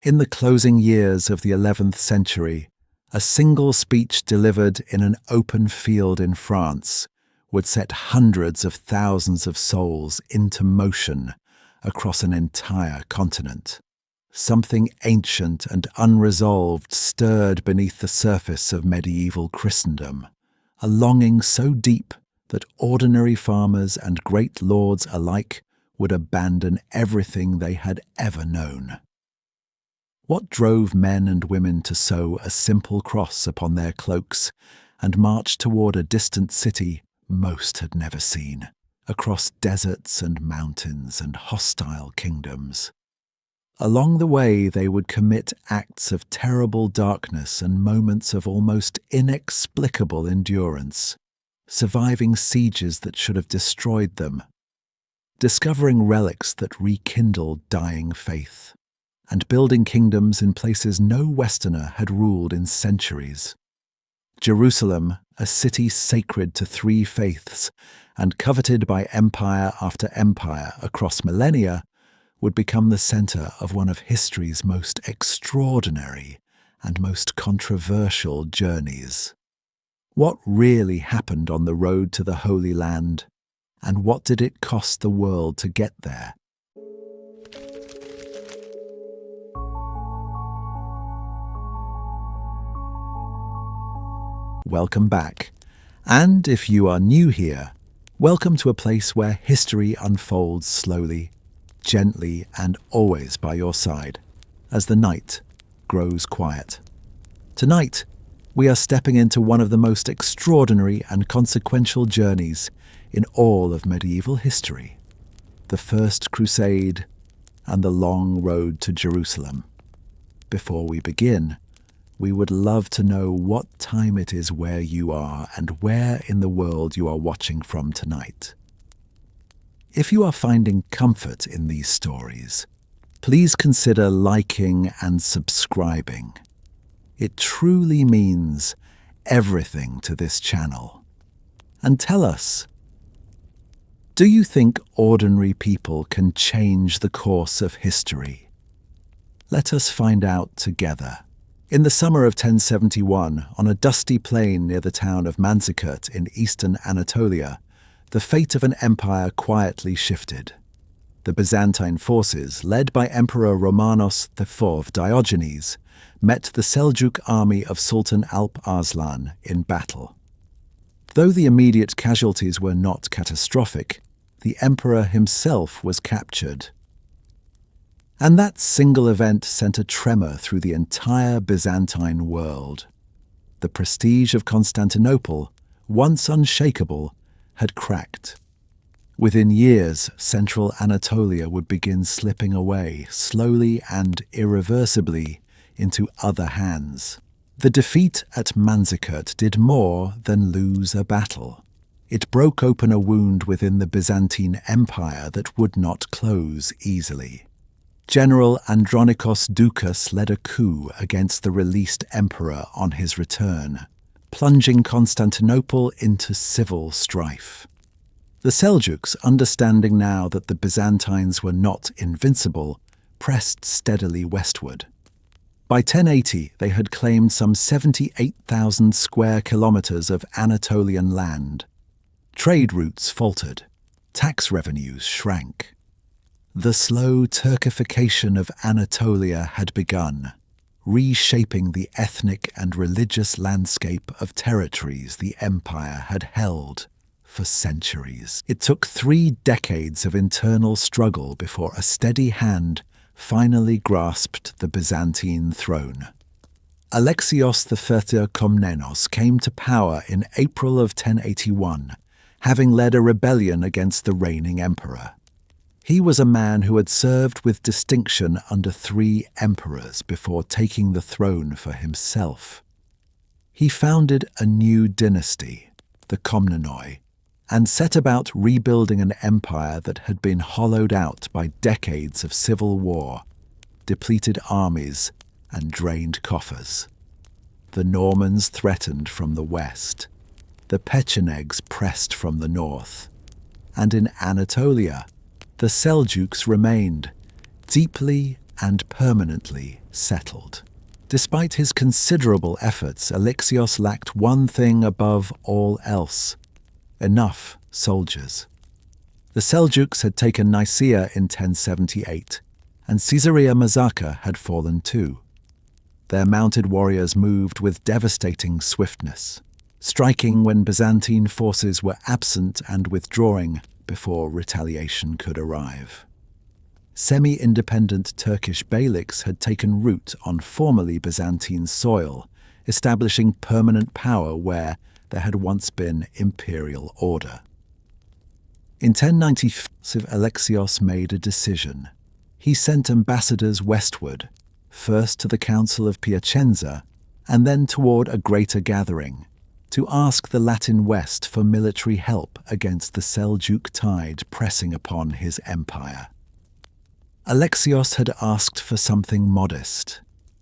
In the closing years of the 11th century, a single speech delivered in an open field in France would set hundreds of thousands of souls into motion across an entire continent. Something ancient and unresolved stirred beneath the surface of medieval Christendom, a longing so deep that ordinary farmers and great lords alike would abandon everything they had ever known. What drove men and women to sew a simple cross upon their cloaks and march toward a distant city most had never seen, across deserts and mountains and hostile kingdoms? Along the way, they would commit acts of terrible darkness and moments of almost inexplicable endurance, surviving sieges that should have destroyed them, discovering relics that rekindled dying faith, and building kingdoms in places no Westerner had ruled in centuries. Jerusalem, a city sacred to three faiths and coveted by empire after empire across millennia, would become the center of one of history's most extraordinary and most controversial journeys. What really happened on the road to the Holy Land, and what did it cost the world to get there? Welcome back. And if you are new here, welcome to a place where history unfolds slowly, gently, and always by your side, as the night grows quiet. Tonight, we are stepping into one of the most extraordinary and consequential journeys in all of medieval history, the First Crusade and the long road to Jerusalem. Before we begin, we would love to know what time it is where you are and where in the world you are watching from tonight. If you are finding comfort in these stories, please consider liking and subscribing. It truly means everything to this channel. And tell us, do you think ordinary people can change the course of history? Let us find out together. In the summer of 1071, on a dusty plain near the town of Manzikert in eastern Anatolia, the fate of an empire quietly shifted. The Byzantine forces, led by Emperor Romanos IV Diogenes, met the Seljuk army of Sultan Alp Arslan in battle. Though the immediate casualties were not catastrophic, the emperor himself was captured. And that single event sent a tremor through the entire Byzantine world. The prestige of Constantinople, once unshakable, had cracked. Within years, central Anatolia would begin slipping away, slowly and irreversibly, into other hands. The defeat at Manzikert did more than lose a battle. It broke open a wound within the Byzantine Empire that would not close easily. General Andronikos Doukas led a coup against the released emperor on his return, plunging Constantinople into civil strife. The Seljuks, understanding now that the Byzantines were not invincible, pressed steadily westward. By 1080, they had claimed some 78,000 square kilometers of Anatolian land. Trade routes faltered. Tax revenues shrank. The slow Turkification of Anatolia had begun, reshaping the ethnic and religious landscape of territories the empire had held for centuries. It took 3 decades of internal struggle before a steady hand finally grasped the Byzantine throne. Alexios III Komnenos came to power in April of 1081, having led a rebellion against the reigning emperor. He was a man who had served with distinction under 3 emperors before taking the throne for himself. He founded a new dynasty, the Komnenoi, and set about rebuilding an empire that had been hollowed out by decades of civil war, depleted armies, and drained coffers. The Normans threatened from the west, the Pechenegs pressed from the north, and in Anatolia, the Seljuks remained, deeply and permanently settled. Despite his considerable efforts, Alexios lacked one thing above all else: enough soldiers. The Seljuks had taken Nicaea in 1078, and Caesarea Mazaka had fallen too. Their mounted warriors moved with devastating swiftness, striking when Byzantine forces were absent and withdrawing before retaliation could arrive. Semi-independent Turkish beyliks had taken root on formerly Byzantine soil, establishing permanent power where there had once been imperial order. In 1095, Alexios made a decision. He sent ambassadors westward, first to the Council of Piacenza and then toward a greater gathering, to ask the Latin West for military help against the Seljuk tide pressing upon his empire. Alexios had asked for something modest.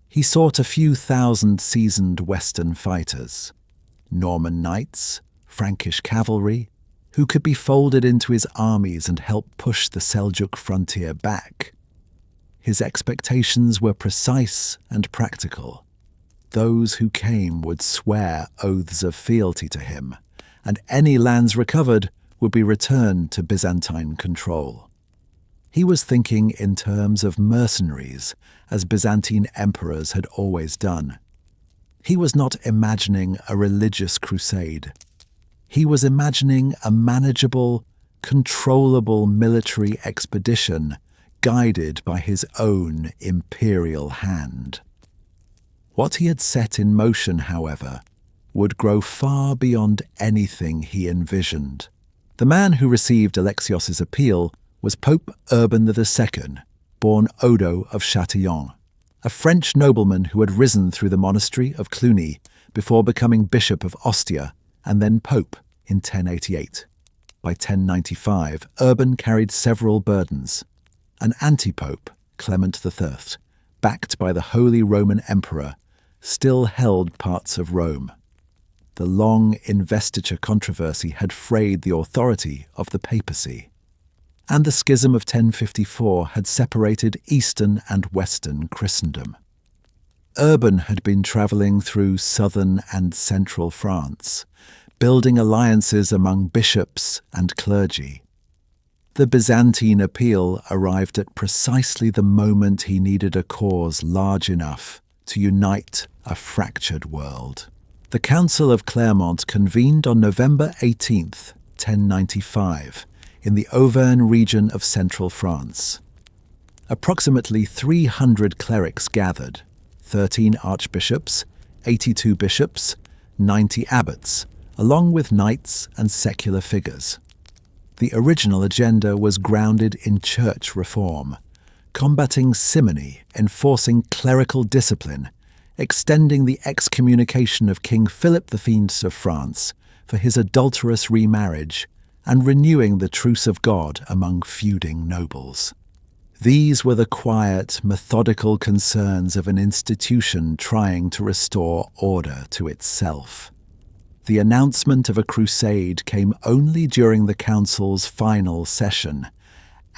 He sought a few thousand seasoned Western fighters, Norman knights, Frankish cavalry, who could be folded into his armies and help push the Seljuk frontier back. His expectations were precise and practical. Those who came would swear oaths of fealty to him, and any lands recovered would be returned to Byzantine control. He was thinking in terms of mercenaries, as Byzantine emperors had always done. He was not imagining a religious crusade. He was imagining a manageable, controllable military expedition guided by his own imperial hand. What he had set in motion, however, would grow far beyond anything he envisioned. The man who received Alexios's appeal was Pope Urban II, born Odo of Châtillon, a French nobleman who had risen through the monastery of Cluny before becoming Bishop of Ostia and then Pope in 1088. By 1095, Urban carried several burdens. An anti-pope, Clement III, backed by the Holy Roman Emperor, still held parts of Rome. The long investiture controversy had frayed the authority of the papacy, and the schism of 1054 had separated Eastern and Western Christendom. Urban had been travelling through southern and central France, building alliances among bishops and clergy. The Byzantine appeal arrived at precisely the moment he needed a cause large enough to unite a fractured world. The Council of Clermont convened on November 18th, 1095, in the Auvergne region of central France. Approximately 300 clerics gathered, 13 archbishops, 82 bishops, 90 abbots, along with knights and secular figures. The original agenda was grounded in church reform, combating simony, enforcing clerical discipline, extending the excommunication of King Philip V of France for his adulterous remarriage, and renewing the truce of God among feuding nobles. These were the quiet, methodical concerns of an institution trying to restore order to itself. The announcement of a crusade came only during the council's final session,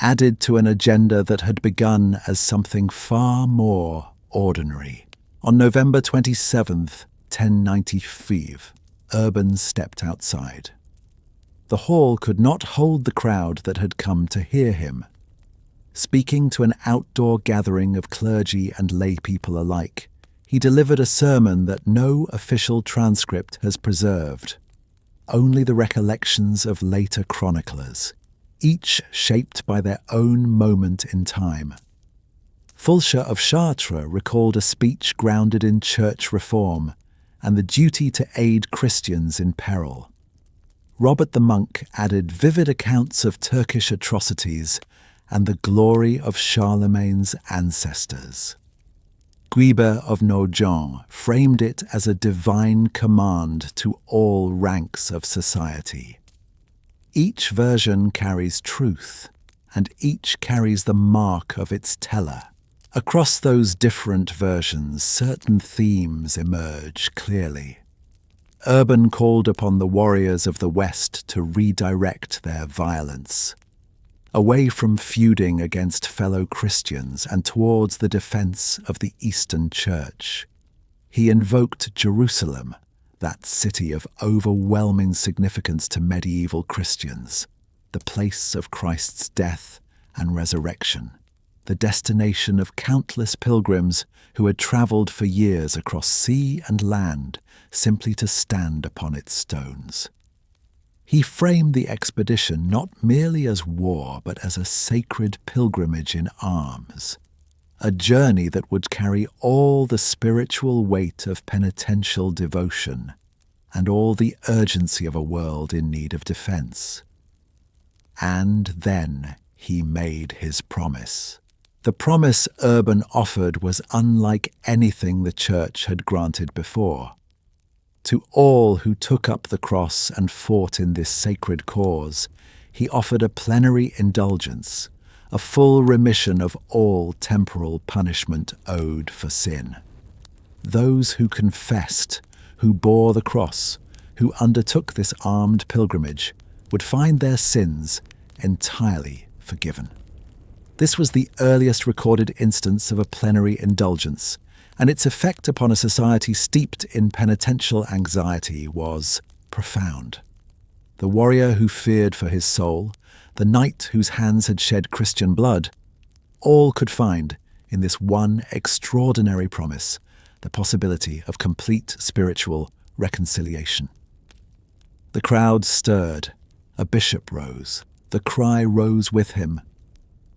added to an agenda that had begun as something far more ordinary. On November 27th, 1095, Urban stepped outside. The hall could not hold the crowd that had come to hear him. Speaking to an outdoor gathering of clergy and lay people alike, he delivered a sermon that no official transcript has preserved, only the recollections of later chroniclers, each shaped by their own moment in time. Fulcher of Chartres recalled a speech grounded in church reform and the duty to aid Christians in peril. Robert the Monk added vivid accounts of Turkish atrocities and the glory of Charlemagne's ancestors. Guibert of Nogent framed it as a divine command to all ranks of society. Each version carries truth, and each carries the mark of its teller. Across those different versions, certain themes emerge clearly. Urban called upon the warriors of the West to redirect their violence. away from feuding against fellow Christians and towards the defense of the Eastern Church. He invoked Jerusalem, that city of overwhelming significance to medieval Christians, the place of Christ's death and resurrection, the destination of countless pilgrims who had travelled for years across sea and land simply to stand upon its stones. He framed the expedition not merely as war, but as a sacred pilgrimage in arms, a journey that would carry all the spiritual weight of penitential devotion and all the urgency of a world in need of defence. And then he made his promise. The promise Urban offered was unlike anything the Church had granted before. To all who took up the cross and fought in this sacred cause, he offered a plenary indulgence, a full remission of all temporal punishment owed for sin. Those who confessed, who bore the cross, who undertook this armed pilgrimage, would find their sins entirely forgiven. This was the earliest recorded instance of a plenary indulgence, and its effect upon a society steeped in penitential anxiety was profound. The warrior who feared for his soul, the knight whose hands had shed Christian blood, all could find in this one extraordinary promise the possibility of complete spiritual reconciliation. The crowd stirred. A bishop rose. The cry rose with him.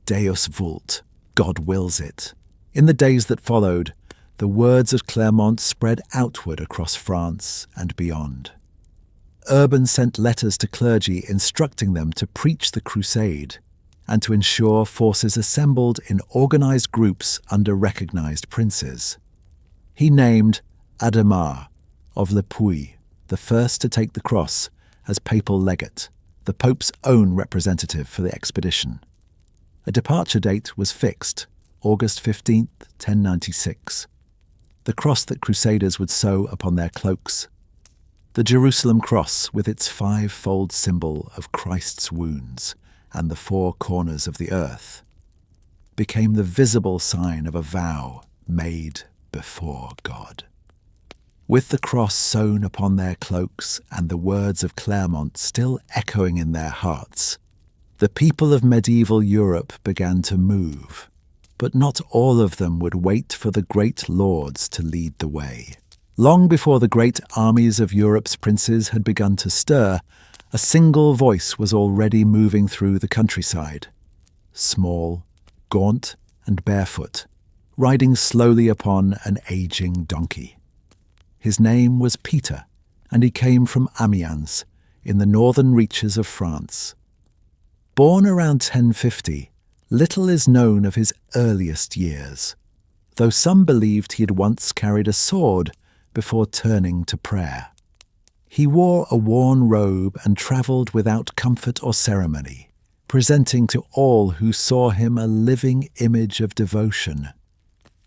Deus vult, God wills it. In the days that followed, the words of Clermont spread outward across France and beyond. Urban sent letters to clergy instructing them to preach the crusade and to ensure forces assembled in organised groups under recognised princes. He named Adhemar of Le Puy, the first to take the cross, as papal legate, the Pope's own representative for the expedition. A departure date was fixed, August 15th, 1096. The cross that Crusaders would sew upon their cloaks, the Jerusalem cross with its five-fold symbol of Christ's wounds and the four corners of the earth, became the visible sign of a vow made before God. With the cross sewn upon their cloaks and the words of Clermont still echoing in their hearts, the people of medieval Europe began to move, but not all of them would wait for the great lords to lead the way. Long before the great armies of Europe's princes had begun to stir, a single voice was already moving through the countryside, small, gaunt, and barefoot, riding slowly upon an aging donkey. His name was Peter, and he came from Amiens, in the northern reaches of France. Born around 1050, little is known of his earliest years, though some believed he had once carried a sword before turning to prayer. He wore a worn robe and travelled without comfort or ceremony, presenting to all who saw him a living image of devotion,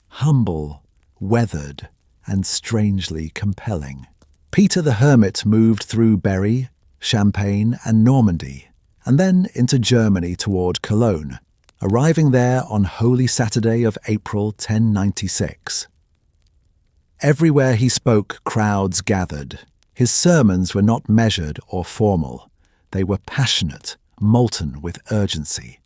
humble, weathered, and strangely compelling. Peter the Hermit moved through Berry, Champagne, and Normandy, and then into Germany toward Cologne, arriving there on Holy Saturday of April 1096. Everywhere he spoke, crowds gathered. His sermons were not measured or formal. They were passionate, molten with urgency.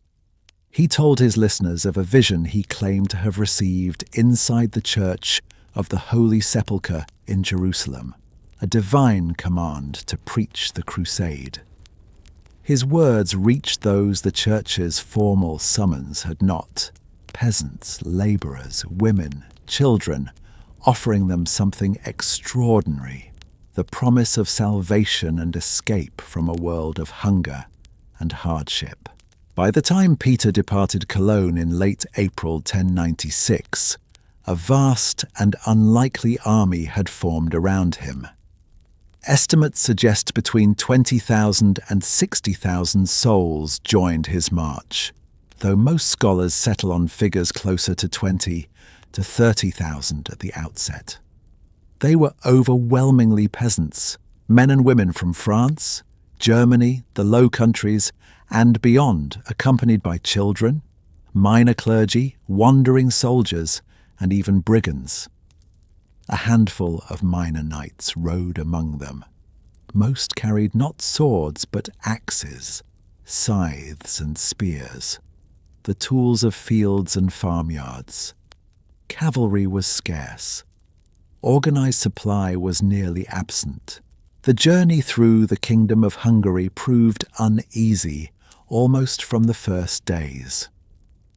He told his listeners of a vision he claimed to have received inside the church of the Holy Sepulchre in Jerusalem, a divine command to preach the crusade. His words reached those the church's formal summons had not, peasants, labourers, women, children, offering them something extraordinary, the promise of salvation and escape from a world of hunger and hardship. By the time Peter departed Cologne in late April 1096, a vast and unlikely army had formed around him. Estimates suggest between 20,000 and 60,000 souls joined his march, though most scholars settle on figures closer to 20 to 30,000 at the outset. They were overwhelmingly peasants, men and women from France, Germany, the Low Countries, and beyond, accompanied by children, minor clergy, wandering soldiers, and even brigands. A handful of minor knights rode among them. Most carried not swords but axes, scythes and spears, the tools of fields and farmyards. Cavalry was scarce. Organized supply was nearly absent. The journey through the Kingdom of Hungary proved uneasy almost from the first days.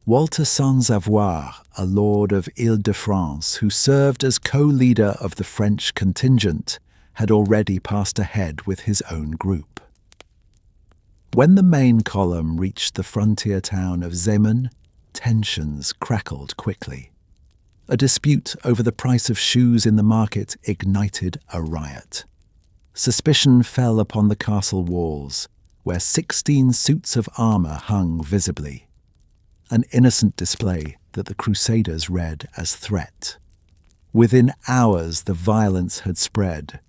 Walter Sans-Avoir, a lord of Ile-de-France who served as co-leader of the French contingent, had already passed ahead with his own group. When the main column reached the frontier town of Zemun, tensions crackled quickly. A dispute over the price of shoes in the market ignited a riot. Suspicion fell upon the castle walls, where 16 suits of armour hung visibly. An innocent display that the Crusaders read as threat. Within hours the violence had spread,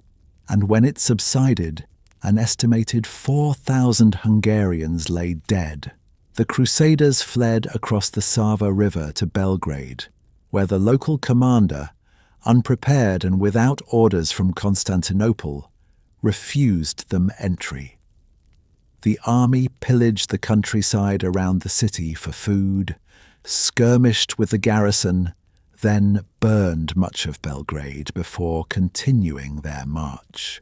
and when it subsided, an estimated 4,000 Hungarians lay dead. The Crusaders fled across the Sava River to Belgrade, where the local commander, unprepared and without orders from Constantinople, refused them entry. The army pillaged the countryside around the city for food, skirmished with the garrison, then burned much of Belgrade before continuing their march.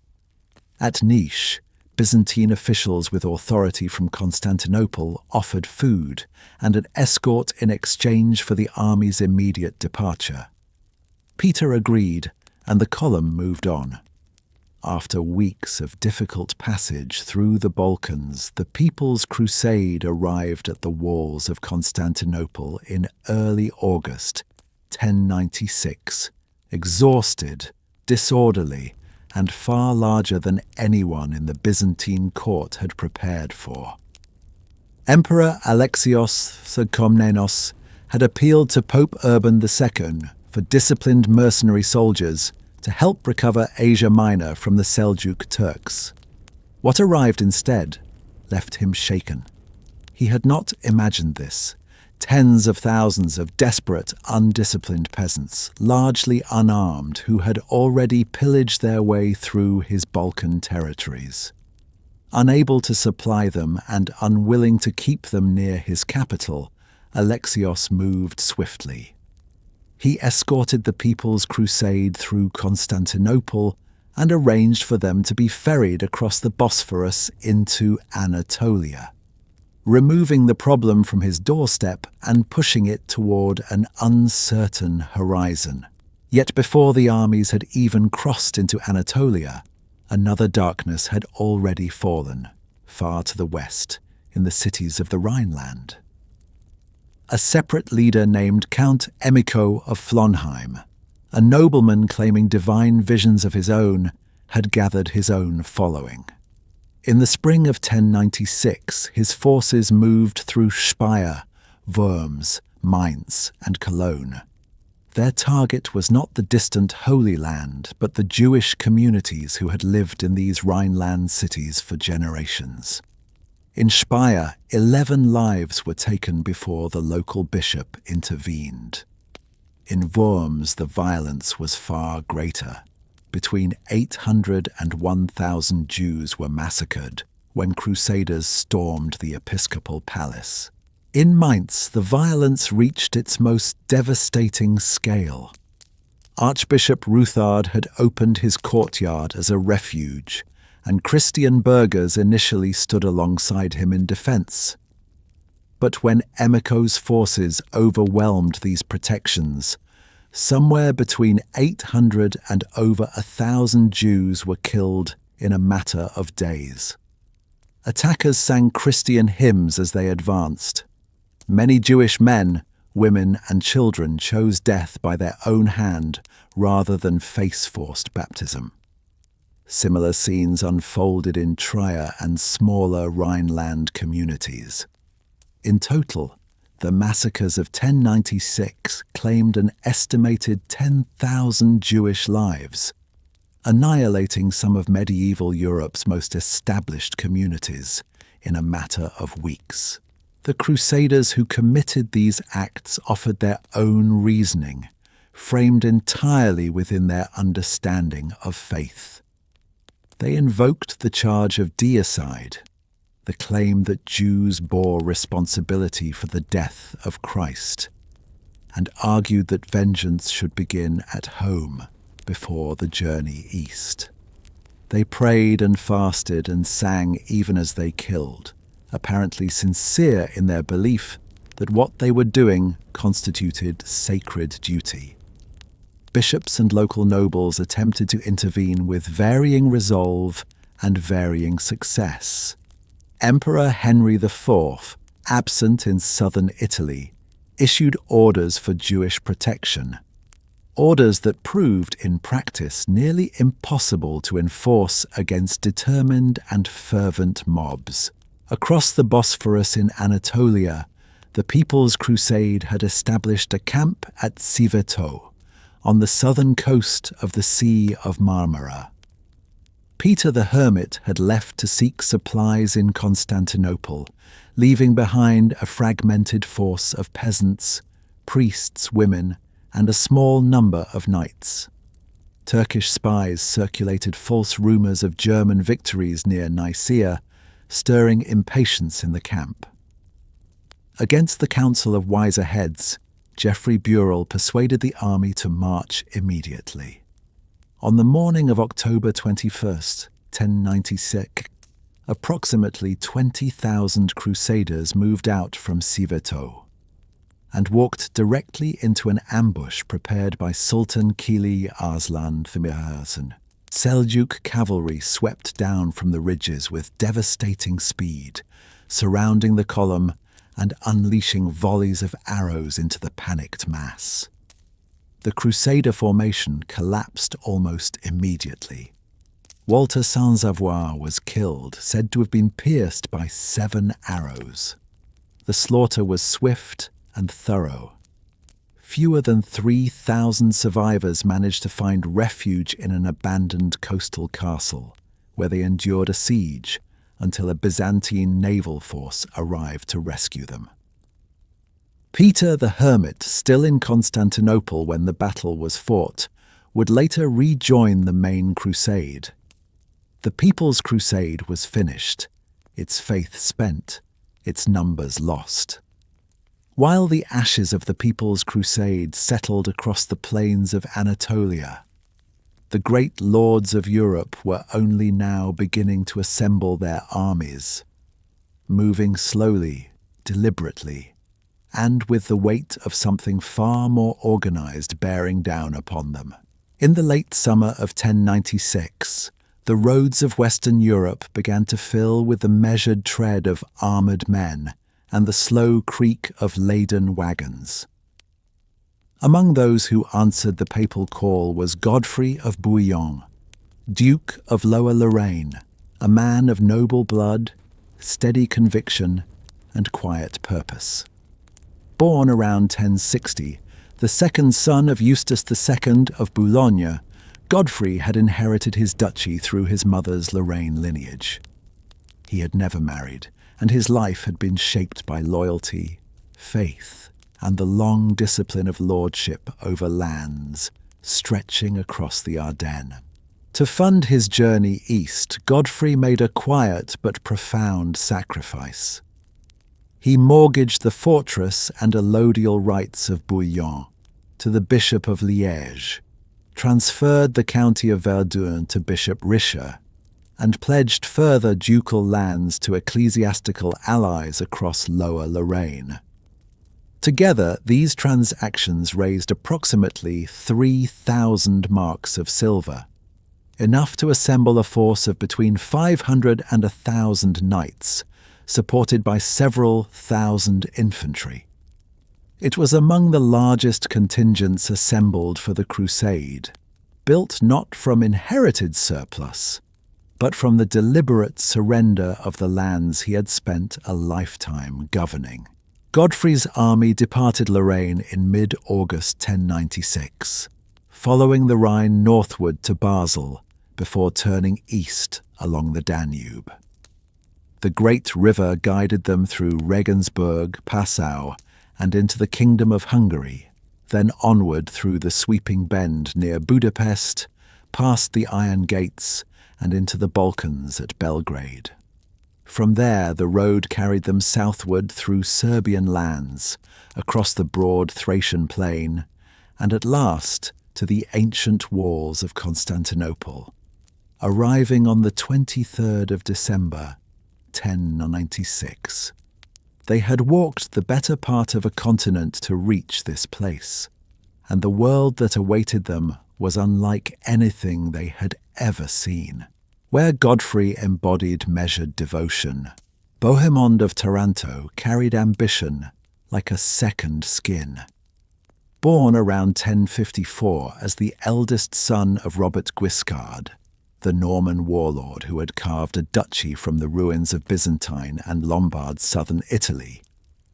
At Niš, Byzantine officials with authority from Constantinople offered food and an escort in exchange for the army's immediate departure. Peter agreed, and the column moved on. After weeks of difficult passage through the Balkans, the People's Crusade arrived at the walls of Constantinople in early August 1096, exhausted, disorderly, and far larger than anyone in the Byzantine court had prepared for. Emperor Alexios II had appealed to Pope Urban II for disciplined mercenary soldiers to help recover Asia Minor from the Seljuk Turks. What arrived instead left him shaken. He had not imagined this. Tens of thousands of desperate, undisciplined peasants, largely unarmed, who had already pillaged their way through his Balkan territories. Unable to supply them and unwilling to keep them near his capital, Alexios moved swiftly. He escorted the People's Crusade through Constantinople and arranged for them to be ferried across the Bosphorus into Anatolia, removing the problem from his doorstep and pushing it toward an uncertain horizon. Yet before the armies had even crossed into Anatolia, another darkness had already fallen, far to the west, in the cities of the Rhineland. A separate leader named Count Emico of Flonheim, a nobleman claiming divine visions of his own, had gathered his own following. In the spring of 1096, his forces moved through Speyer, Worms, Mainz, and Cologne. Their target was not the distant Holy Land, but the Jewish communities who had lived in these Rhineland cities for generations. In Speyer, 11 lives were taken before the local bishop intervened. In Worms, the violence was far greater. Between 800 and 1,000 Jews were massacred when Crusaders stormed the episcopal palace. In Mainz, the violence reached its most devastating scale. Archbishop Ruthard had opened his courtyard as a refuge, and Christian burghers initially stood alongside him in defense. But when Emico's forces overwhelmed these protections, somewhere between 800 and over 1,000 Jews were killed in a matter of days. Attackers sang Christian hymns as they advanced. Many Jewish men, women, and children chose death by their own hand rather than face forced baptism. Similar scenes unfolded in Trier and smaller Rhineland communities. In total, the massacres of 1096 claimed an estimated 10,000 Jewish lives, annihilating some of medieval Europe's most established communities, in a matter of weeks. The Crusaders who committed these acts offered their own reasoning, framed entirely within their understanding of faith. They invoked the charge of deicide, the claim that Jews bore responsibility for the death of Christ, and argued that vengeance should begin at home before the journey east. They prayed and fasted and sang even as they killed, apparently sincere in their belief that what they were doing constituted sacred duty. Bishops and local nobles attempted to intervene with varying resolve and varying success. Emperor Henry IV, absent in southern Italy, issued orders for Jewish protection, orders that proved in practice nearly impossible to enforce against determined and fervent mobs. Across the Bosphorus in Anatolia, the People's Crusade had established a camp at Civito, on the southern coast of the Sea of Marmara. Peter the Hermit had left to seek supplies in Constantinople, leaving behind a fragmented force of peasants, priests, women, and a small number of knights. Turkish spies circulated false rumors of German victories near Nicaea, stirring impatience in the camp. Against the council of wiser heads, Geoffrey Burrell persuaded the army to march immediately. On the morning of October 21st, 1096, approximately 20,000 Crusaders moved out from Civito and walked directly into an ambush prepared by Sultan Kili Arslan Thimirhasen. Seljuk cavalry swept down from the ridges with devastating speed, surrounding the column and unleashing volleys of arrows into the panicked mass. The Crusader formation collapsed almost immediately. Walter Sans-Avoir was killed, said to have been pierced by 7 arrows. The slaughter was swift and thorough. Fewer than 3,000 survivors managed to find refuge in an abandoned coastal castle, where they endured a siege until a Byzantine naval force arrived to rescue them. Peter the Hermit, still in Constantinople when the battle was fought, would later rejoin the main crusade. The People's Crusade was finished, its faith spent, its numbers lost. While the ashes of the People's Crusade settled across the plains of Anatolia, the great lords of Europe were only now beginning to assemble their armies, moving slowly, deliberately, and with the weight of something far more organized bearing down upon them. In the late summer of 1096, the roads of Western Europe began to fill with the measured tread of armored men and the slow creak of laden wagons. Among those who answered the papal call was Godfrey of Bouillon, Duke of Lower Lorraine, a man of noble blood, steady conviction, and quiet purpose. Born around 1060, the second son of Eustace II of Boulogne, Godfrey had inherited his duchy through his mother's Lorraine lineage. He had never married, and his life had been shaped by loyalty, faith, and the long discipline of lordship over lands stretching across the Ardennes. To fund his journey east, Godfrey made a quiet but profound sacrifice. He mortgaged the fortress and allodial rights of Bouillon to the Bishop of Liège, transferred the county of Verdun to Bishop Richer, and pledged further ducal lands to ecclesiastical allies across Lower Lorraine. Together, these transactions raised approximately 3,000 marks of silver, enough to assemble a force of between 500 and 1,000 knights, supported by several thousand infantry. It was among the largest contingents assembled for the crusade, built not from inherited surplus, but from the deliberate surrender of the lands he had spent a lifetime governing. Godfrey's army departed Lorraine in mid-August 1096, following the Rhine northward to Basel before turning east along the Danube. The great river guided them through Regensburg, Passau, and into the Kingdom of Hungary, then onward through the sweeping bend near Budapest, past the Iron Gates, and into the Balkans at Belgrade. From there, the road carried them southward through Serbian lands, across the broad Thracian plain, and at last to the ancient walls of Constantinople, arriving on the 23rd of December, 1096. They had walked the better part of a continent to reach this place, and the world that awaited them was unlike anything they had ever seen. Where Godfrey embodied measured devotion, Bohemond of Taranto carried ambition like a second skin. Born around 1054 as the eldest son of Robert Guiscard, the Norman warlord who had carved a duchy from the ruins of Byzantine and Lombard southern Italy,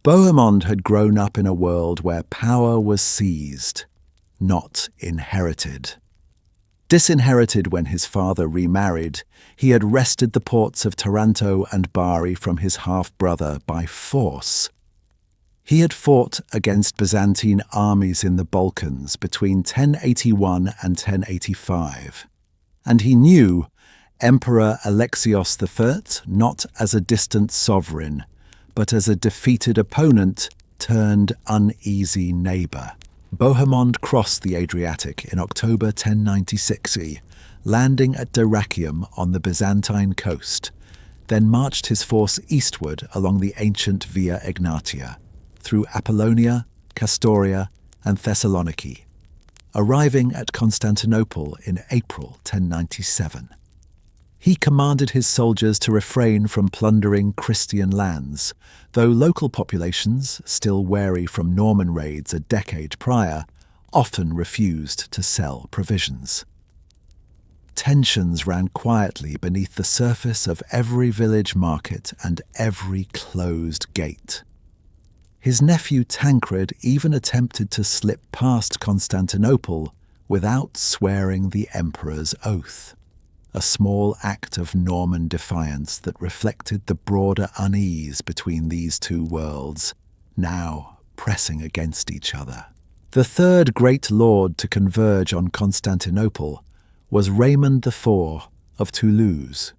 Bohemond had grown up in a world where power was seized, not inherited. Disinherited when his father remarried, he had wrested the ports of Taranto and Bari from his half-brother by force. He had fought against Byzantine armies in the Balkans between 1081 and 1085, and he knew Emperor Alexios I not as a distant sovereign, but as a defeated opponent turned uneasy neighbour. Bohemond crossed the Adriatic in October 1096, landing at Dyrrhachium on the Byzantine coast, then marched his force eastward along the ancient Via Egnatia, through Apollonia, Castoria, and Thessaloniki, arriving at Constantinople in April 1097. He commanded his soldiers to refrain from plundering Christian lands, though local populations, still wary from Norman raids a decade prior, often refused to sell provisions. Tensions ran quietly beneath the surface of every village market and every closed gate. His nephew Tancred even attempted to slip past Constantinople without swearing the emperor's oath, a small act of Norman defiance that reflected the broader unease between these two worlds, now pressing against each other. The third great lord to converge on Constantinople was Raymond IV of Toulouse,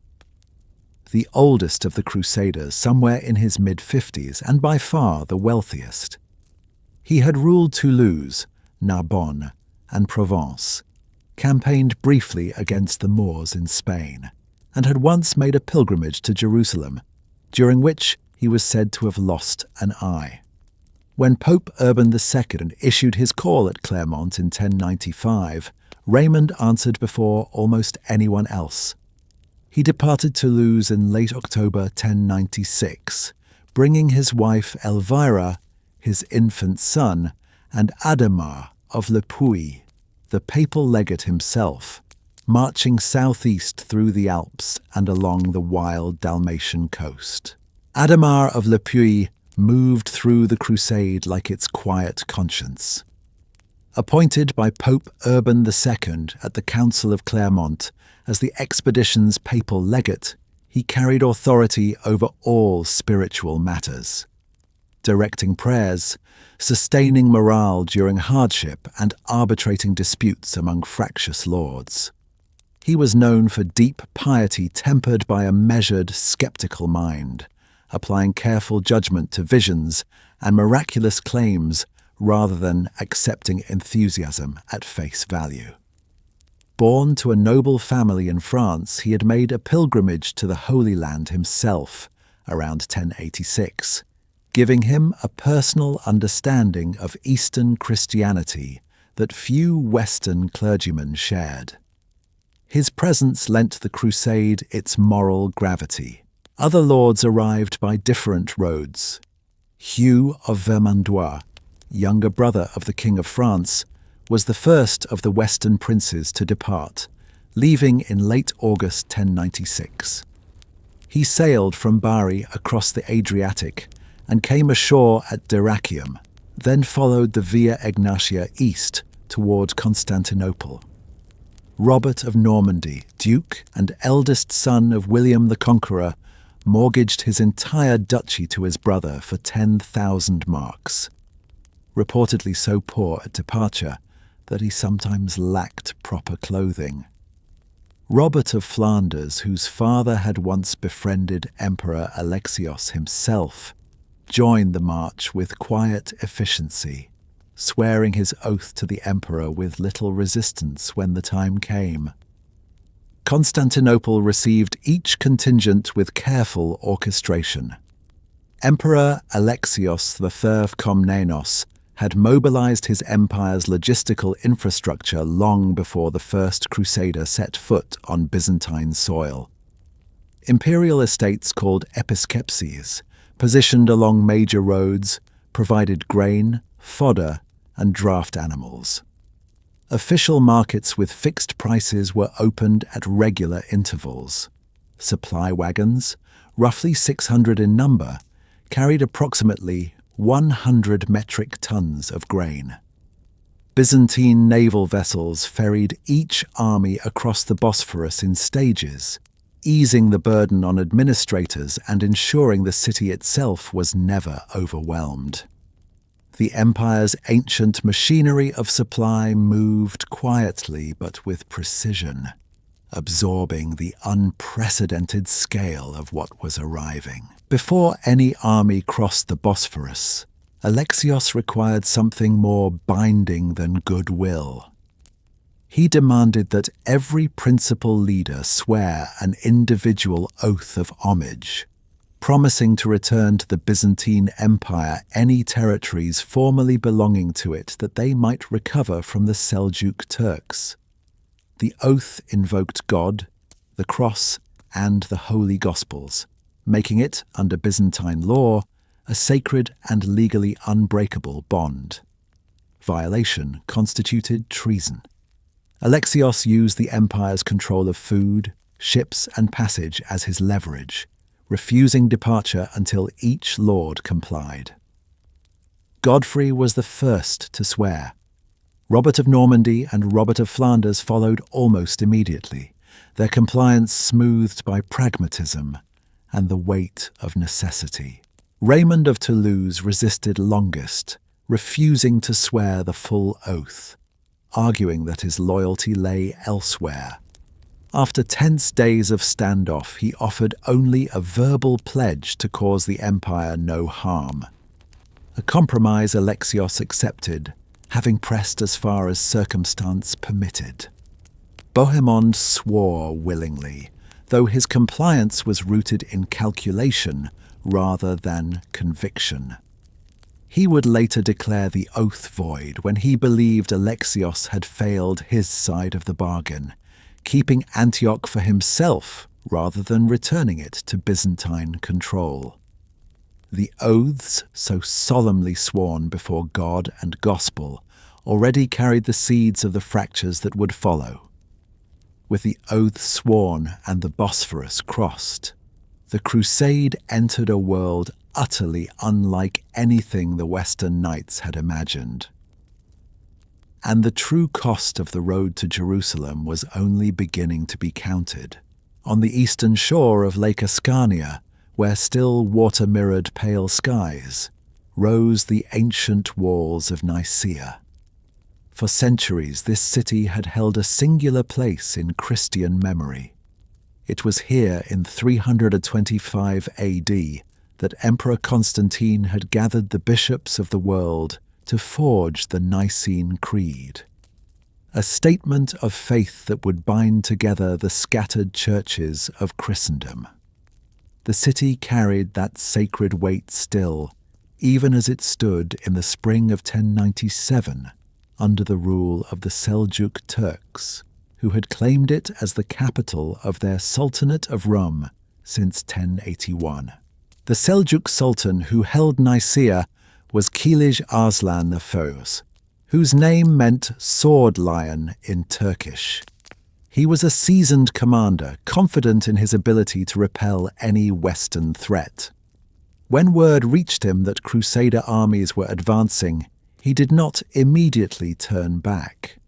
the oldest of the Crusaders, somewhere in his mid-50s, and by far the wealthiest. He had ruled Toulouse, Narbonne, and Provence, campaigned briefly against the Moors in Spain, and had once made a pilgrimage to Jerusalem, during which he was said to have lost an eye. When Pope Urban II issued his call at Clermont in 1095, Raymond answered before almost anyone else. He departed Toulouse in late October 1096, bringing his wife Elvira, his infant son, and Adhemar of Le Puy, the papal legate himself, marching southeast through the Alps and along the wild Dalmatian coast. Adhemar of Le Puy moved through the crusade like its quiet conscience. Appointed by Pope Urban II at the Council of Clermont as the expedition's papal legate, he carried authority over all spiritual matters, directing prayers, sustaining morale during hardship, and arbitrating disputes among fractious lords. He was known for deep piety tempered by a measured, skeptical mind, applying careful judgment to visions and miraculous claims rather than accepting enthusiasm at face value. Born to a noble family in France, he had made a pilgrimage to the Holy Land himself around 1086, giving him a personal understanding of Eastern Christianity that few Western clergymen shared. His presence lent the crusade its moral gravity. Other lords arrived by different roads. Hugh of Vermandois, younger brother of the King of France, was the first of the Western princes to depart, leaving in late August 1096. He sailed from Bari across the Adriatic and came ashore at Dyrrhachium, then followed the Via Egnatia east toward Constantinople. Robert of Normandy, Duke and eldest son of William the Conqueror, mortgaged his entire duchy to his brother for 10,000 marks. Reportedly so poor at departure that he sometimes lacked proper clothing. Robert of Flanders, whose father had once befriended Emperor Alexios himself, joined the march with quiet efficiency, swearing his oath to the emperor with little resistance when the time came. Constantinople received each contingent with careful orchestration. Emperor Alexios III Komnenos had mobilized his empire's logistical infrastructure long before the First Crusader set foot on Byzantine soil. Imperial estates called episkepses, positioned along major roads, provided grain, fodder, and draft animals. Official markets with fixed prices were opened at regular intervals. Supply wagons, roughly 600 in number, carried approximately 100 metric tons of grain. Byzantine naval vessels ferried each army across the Bosphorus in stages, easing the burden on administrators and ensuring the city itself was never overwhelmed. The empire's ancient machinery of supply moved quietly but with precision, absorbing the unprecedented scale of what was arriving. Before any army crossed the Bosphorus, Alexios required something more binding than goodwill. He demanded that every principal leader swear an individual oath of homage, promising to return to the Byzantine Empire any territories formerly belonging to it that they might recover from the Seljuk Turks. The oath invoked God, the cross, and the Holy Gospels, making it, under Byzantine law, a sacred and legally unbreakable bond. Violation constituted treason. Alexios used the empire's control of food, ships, and passage as his leverage, refusing departure until each lord complied. Godfrey was the first to swear. Robert of Normandy and Robert of Flanders followed almost immediately, their compliance smoothed by pragmatism and the weight of necessity. Raymond of Toulouse resisted longest, refusing to swear the full oath, arguing that his loyalty lay elsewhere. After tense days of standoff, he offered only a verbal pledge to cause the empire no harm. A compromise Alexios accepted, having pressed as far as circumstance permitted. Bohemond swore willingly, though his compliance was rooted in calculation rather than conviction. He would later declare the oath void when he believed Alexios had failed his side of the bargain, keeping Antioch for himself rather than returning it to Byzantine control. The oaths so solemnly sworn before God and gospel already carried the seeds of the fractures that would follow. With the oath sworn and the Bosphorus crossed, the Crusade entered a world utterly unlike anything the Western Knights had imagined. And the true cost of the road to Jerusalem was only beginning to be counted. On the eastern shore of Lake Ascania, where still water-mirrored pale skies, rose the ancient walls of Nicaea. For centuries, this city had held a singular place in Christian memory. It was here in 325 AD that Emperor Constantine had gathered the bishops of the world to forge the Nicene Creed, a statement of faith that would bind together the scattered churches of Christendom. The city carried that sacred weight still, even as it stood in the spring of 1097 under the rule of the Seljuk Turks, who had claimed it as the capital of their Sultanate of Rum since 1081. The Seljuk Sultan who held Nicaea was Kilij Arslan I, whose name meant sword lion in Turkish. He was a seasoned commander, confident in his ability to repel any Western threat. When word reached him that Crusader armies were advancing, he did not immediately turn back.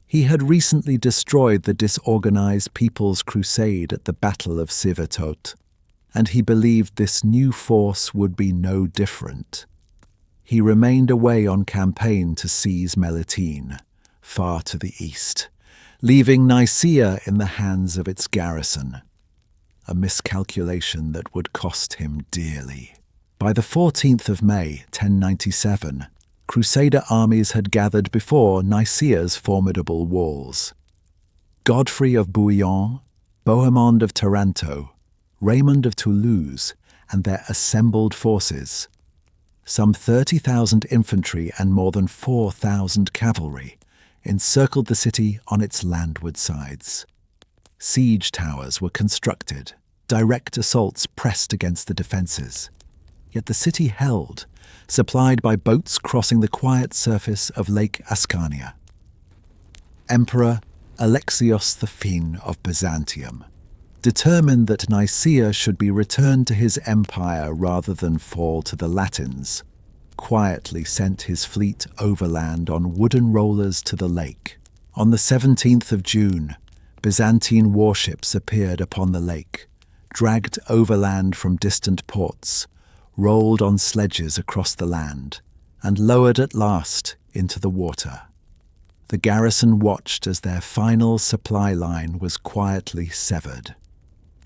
He had recently destroyed the disorganized People's Crusade at the Battle of Sivertot. and he believed this new force would be no different. He remained away on campaign to seize Melitene, far to the east, leaving Nicaea in the hands of its garrison, a miscalculation that would cost him dearly. By the 14th of May, 1097, Crusader armies had gathered before Nicaea's formidable walls. Godfrey of Bouillon, Bohemond of Taranto, Raymond of Toulouse, and their assembled forces, some 30,000 infantry and more than 4,000 cavalry, encircled the city on its landward sides. Siege towers were constructed, direct assaults pressed against the defences. Yet the city held, supplied by boats crossing the quiet surface of Lake Ascania. Emperor Alexios V of Byzantium, determined that Nicaea should be returned to his empire rather than fall to the Latins, quietly sent his fleet overland on wooden rollers to the lake. On the 17th of June, Byzantine warships appeared upon the lake, dragged overland from distant ports, rolled on sledges across the land, and lowered at last into the water. The garrison watched as their final supply line was quietly severed.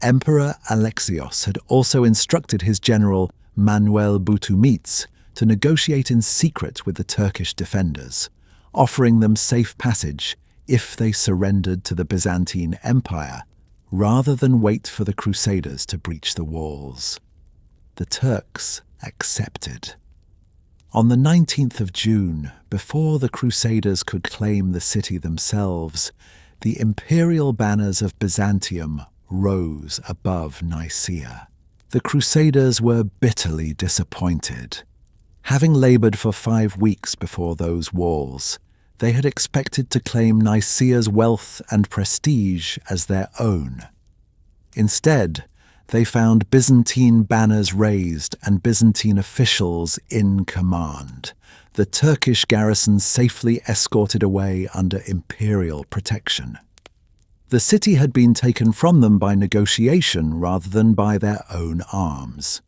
Emperor Alexios had also instructed his general Manuel Butumitz to negotiate in secret with the Turkish defenders, offering them safe passage if they surrendered to the Byzantine Empire, rather than wait for the Crusaders to breach the walls. The Turks accepted. On the 19th of June, before the Crusaders could claim the city themselves, the imperial banners of Byzantium rose above Nicaea. The Crusaders were bitterly disappointed. Having laboured for 5 weeks before those walls, they had expected to claim Nicaea's wealth and prestige as their own. Instead, they found Byzantine banners raised and Byzantine officials in command, the Turkish garrison safely escorted away under imperial protection. The city had been taken from them by negotiation rather than by their own arms.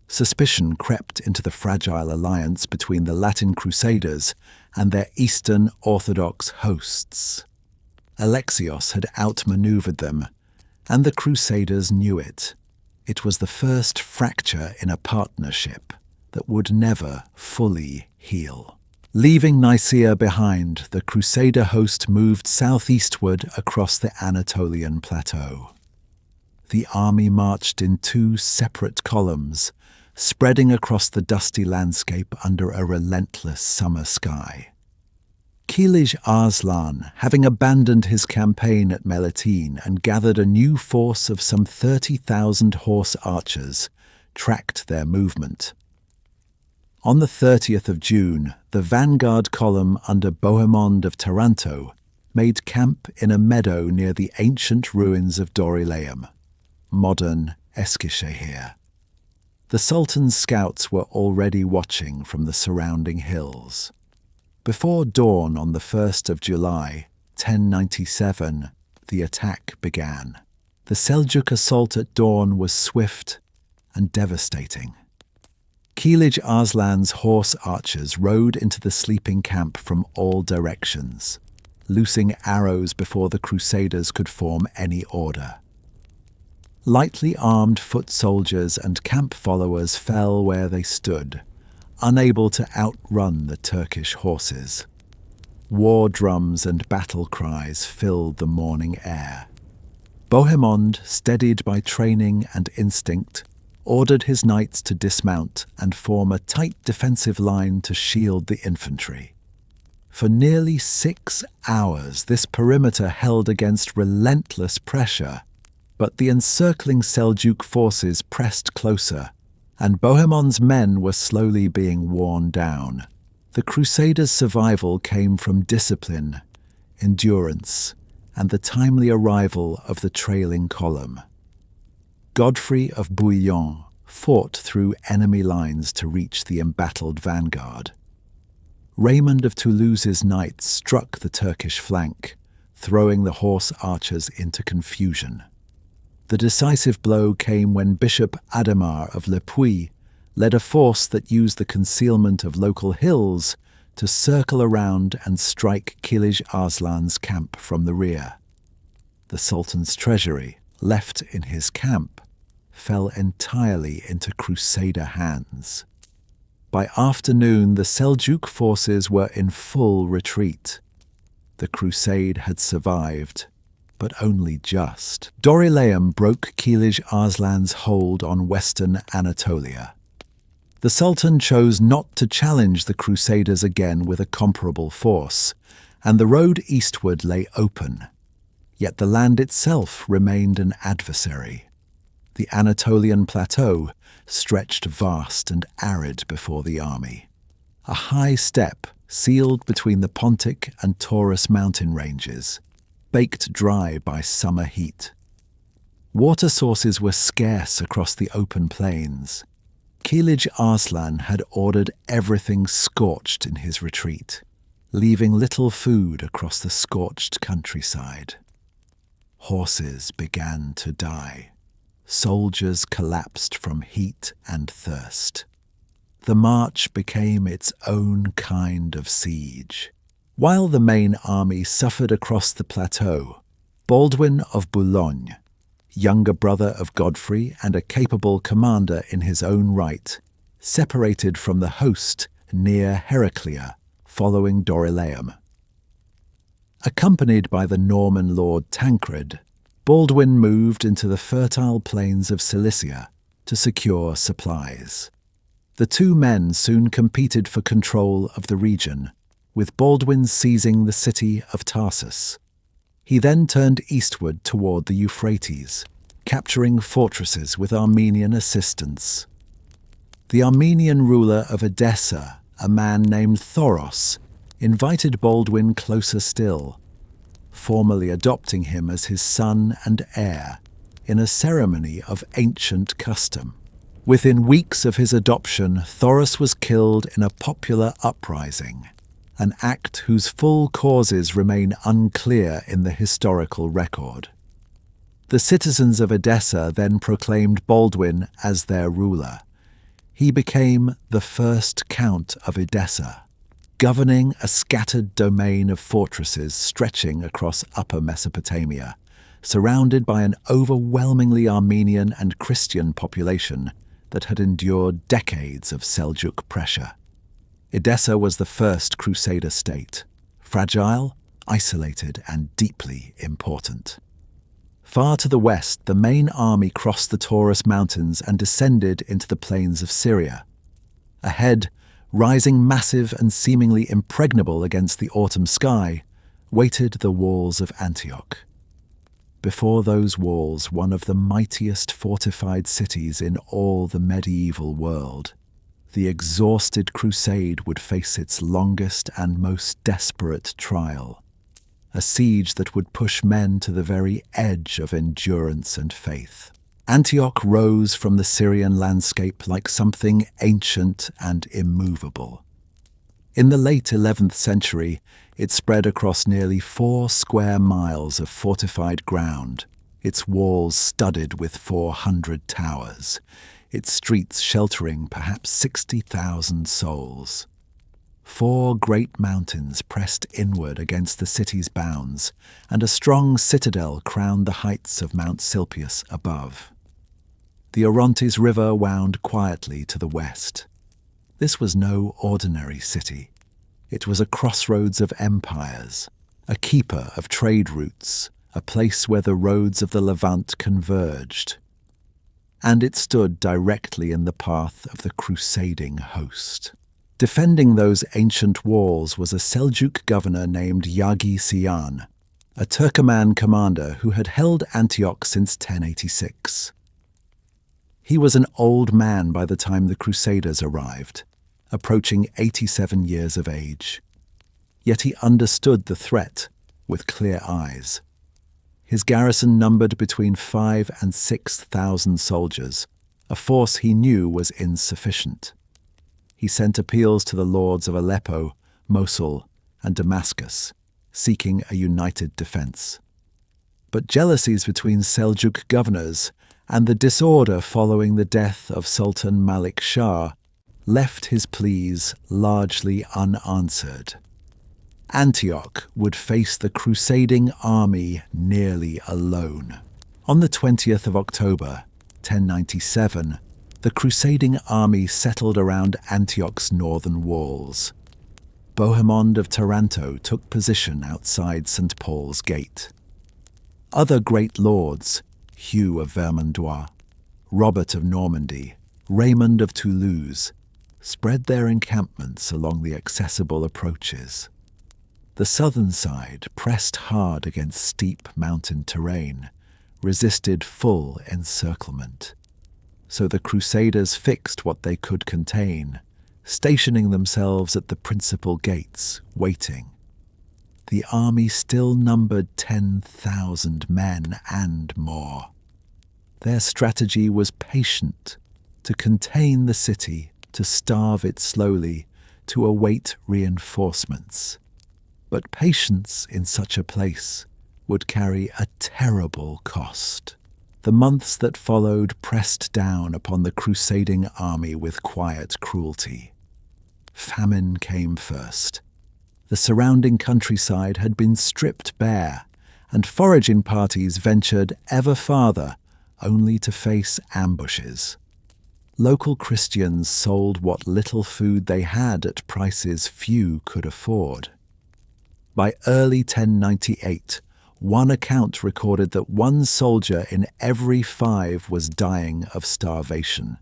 Suspicion crept into the fragile alliance between the Latin Crusaders and their Eastern Orthodox hosts. Alexios had outmaneuvered them, and the Crusaders knew it. It was the first fracture in a partnership that would never fully heal. Leaving Nicaea behind, the Crusader host moved southeastward across the Anatolian plateau. The army marched in 2 separate columns, spreading across the dusty landscape under a relentless summer sky. Kilij Arslan, having abandoned his campaign at Melitene and gathered a new force of some 30,000 horse archers, tracked their movement. On the 30th of June, the vanguard column under Bohemond of Taranto made camp in a meadow near the ancient ruins of Dorylaeum, modern Eskişehir. The Sultan's scouts were already watching from the surrounding hills. Before dawn on the 1st of July, 1097, the attack began. The Seljuk assault at dawn was swift and devastating. Kilij Arslan's horse archers rode into the sleeping camp from all directions, loosing arrows before the Crusaders could form any order. Lightly armed foot soldiers and camp followers fell where they stood, unable to outrun the Turkish horses. War drums and battle cries filled the morning air. Bohemond, steadied by training and instinct, ordered his knights to dismount and form a tight defensive line to shield the infantry. For nearly 6 hours, this perimeter held against relentless pressure, but the encircling Seljuk forces pressed closer, and Bohemond's men were slowly being worn down. The Crusaders' survival came from discipline, endurance, and the timely arrival of the trailing column. Godfrey of Bouillon fought through enemy lines to reach the embattled vanguard. Raymond of Toulouse's knights struck the Turkish flank, throwing the horse archers into confusion. The decisive blow came when Bishop Adhemar of Le Puy led a force that used the concealment of local hills to circle around and strike Kilij Arslan's camp from the rear. The Sultan's treasury, left in his camp, fell entirely into Crusader hands. By afternoon, the Seljuk forces were in full retreat. The crusade had survived, but only just. Dorylaeum broke Kilij Arslan's hold on western Anatolia. The Sultan chose not to challenge the Crusaders again with a comparable force, and the road eastward lay open. Yet the land itself remained an adversary. The Anatolian plateau stretched vast and arid before the army. A high steppe sealed between the Pontic and Taurus mountain ranges, baked dry by summer heat. Water sources were scarce across the open plains. Kilij Arslan had ordered everything scorched in his retreat, leaving little food across the scorched countryside. Horses began to die. Soldiers collapsed from heat and thirst. The march became its own kind of siege. While the main army suffered across the plateau, Baldwin of Boulogne, younger brother of Godfrey and a capable commander in his own right, separated from the host near Heraclea, following Dorylaeum. Accompanied by the Norman lord Tancred, Baldwin moved into the fertile plains of Cilicia to secure supplies. The two men soon competed for control of the region, with Baldwin seizing the city of Tarsus. He then turned eastward toward the Euphrates, capturing fortresses with Armenian assistance. The Armenian ruler of Edessa, a man named Thoros, invited Baldwin closer still, formally adopting him as his son and heir in a ceremony of ancient custom. Within weeks of his adoption, Thoros was killed in a popular uprising, an act whose full causes remain unclear in the historical record. The citizens of Edessa then proclaimed Baldwin as their ruler. He became the first Count of Edessa, governing a scattered domain of fortresses stretching across Upper Mesopotamia, surrounded by an overwhelmingly Armenian and Christian population that had endured decades of Seljuk pressure. Edessa was the first Crusader state, fragile, isolated, and deeply important. Far to the west, the main army crossed the Taurus mountains and descended into the plains of Syria. Ahead, rising massive and seemingly impregnable against the autumn sky, waited the walls of Antioch. Before those walls, one of the mightiest fortified cities in all the medieval world, the exhausted crusade would face its longest and most desperate trial, a siege that would push men to the very edge of endurance and faith. Antioch rose from the Syrian landscape like something ancient and immovable. In the late 11th century, it spread across nearly 4 square miles of fortified ground, its walls studded with 400 towers, its streets sheltering perhaps 60,000 souls. 4 great mountains pressed inward against the city's bounds, and a strong citadel crowned the heights of Mount Silpius above. The Orontes River wound quietly to the west. This was no ordinary city. It was a crossroads of empires, a keeper of trade routes, a place where the roads of the Levant converged. And it stood directly in the path of the crusading host. Defending those ancient walls was a Seljuk governor named Yagi Siyan, a Turkoman commander who had held Antioch since 1086. He was an old man by the time the Crusaders arrived, approaching 87 years of age. Yet he understood the threat with clear eyes. His garrison numbered between 5,000 and 6,000 soldiers, a force he knew was insufficient. He sent appeals to the lords of Aleppo, Mosul, and Damascus, seeking a united defense. but jealousies between Seljuk governors and the disorder following the death of Sultan Malik Shah left his pleas largely unanswered. Antioch would face the crusading army nearly alone. On the 20th of October, 1097, the crusading army settled around Antioch's northern walls. Bohemond of Taranto took position outside St. Paul's Gate. Other great lords, Hugh of Vermandois, Robert of Normandy, Raymond of Toulouse, spread their encampments along the accessible approaches. The southern side pressed hard against steep mountain terrain, resisted full encirclement. So the Crusaders fixed what they could contain, stationing themselves at the principal gates, waiting. The army still numbered 10,000 men and more. Their strategy was patient, to contain the city, to starve it slowly, to await reinforcements. But patience in such a place would carry a terrible cost. The months that followed pressed down upon the crusading army with quiet cruelty. Famine came first. The surrounding countryside had been stripped bare, and foraging parties ventured ever farther, only to face ambushes. Local Christians sold what little food they had at prices few could afford. By early 1098, one account recorded that one soldier in every 5 was dying of starvation.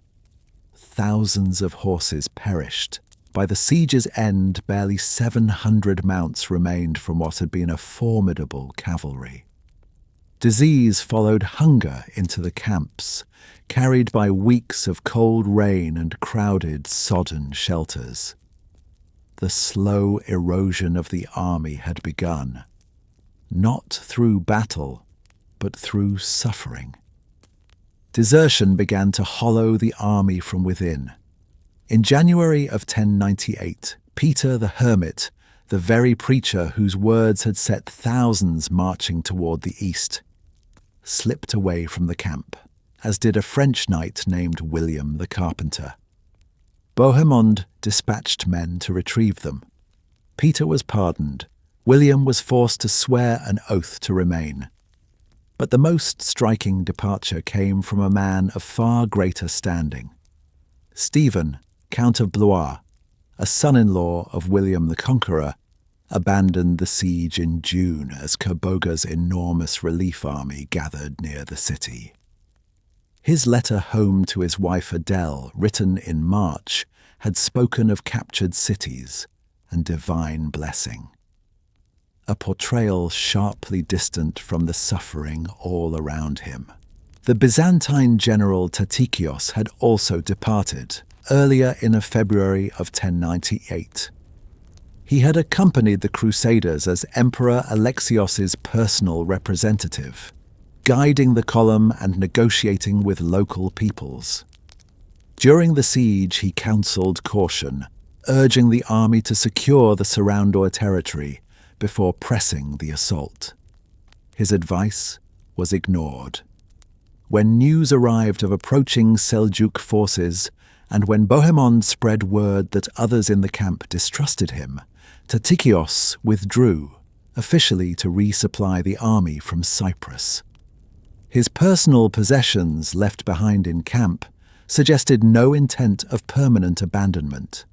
Thousands of horses perished. By the siege's end, barely 700 mounts remained from what had been a formidable cavalry. Disease followed hunger into the camps, carried by weeks of cold rain and crowded, sodden shelters. The slow erosion of the army had begun, not through battle, but through suffering. Desertion began to hollow the army from within. In January of 1098, Peter the Hermit, the very preacher whose words had set thousands marching toward the east, slipped away from the camp, as did a French knight named William the Carpenter. Bohemond dispatched men to retrieve them. Peter was pardoned. William was forced to swear an oath to remain. But the most striking departure came from a man of far greater standing. Stephen, Count of Blois, a son-in-law of William the Conqueror, abandoned the siege in June as Kerboga's enormous relief army gathered near the city. His letter home to his wife Adele, written in March, had spoken of captured cities and divine blessing. A portrayal sharply distant from the suffering all around him. The Byzantine general Tatikios had also departed, earlier in February of 1098. He had accompanied the Crusaders as Emperor Alexios's personal representative, guiding the column and negotiating with local peoples. During the siege, he counselled caution, urging the army to secure the surrounding territory before pressing the assault. His advice was ignored. When news arrived of approaching Seljuk forces, and when Bohemond spread word that others in the camp distrusted him, Tatikios withdrew, officially to resupply the army from Cyprus. His personal possessions left behind in camp suggested no intent of permanent abandonment.